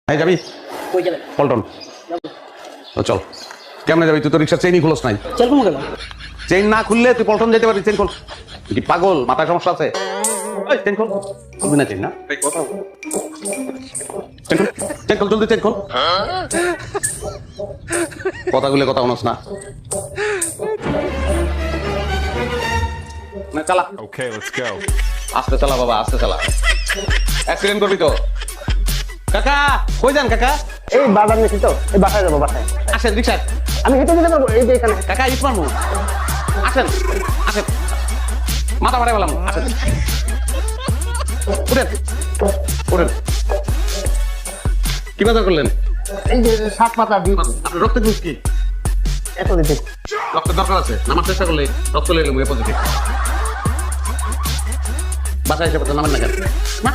হ্যাঁ যাবি কই যাবেন? পল্টন যাবো। তো চল কেমনে যাবি তুই তো রিক্সার চেইনই খুলস নাই চল কোন গেল? চেইন না খুললে তুই পল্টন যেতে পারবি চেইন খোল কি পাগল মাথায় সমস্যা আছে ওই চেইন খোল খুলবি না চেইন না চেইন খোল জলদি চেইন খোল কথাগুলো কথা শোনস না না চালা Okay, let's go. আস্তে চালা বাবা আস্তে চালা অ্যাক্সিডেন্ট করবি তো কাকা কই যান কাকা এই বাজার নিছি তো, এই বাসায় যাবো বাসায়। আসেন রিক্সায় আমি হেঁটে যেতে পারবো, এই যে এখানে। কাকা ইট মারবো আসেন আসেন মাথা মারে বললাম আসেন উঠেন উঠেন কি বাজার করলেন এই যে শাক পাতা দিই, আপনার রক্তের গ্রুপ কি এত দিতে। রক্তের দরকার আছে নামার চেষ্টা করলে রক্ত লেগে পজিটিভ বাসায় এসে নামেন না কেন না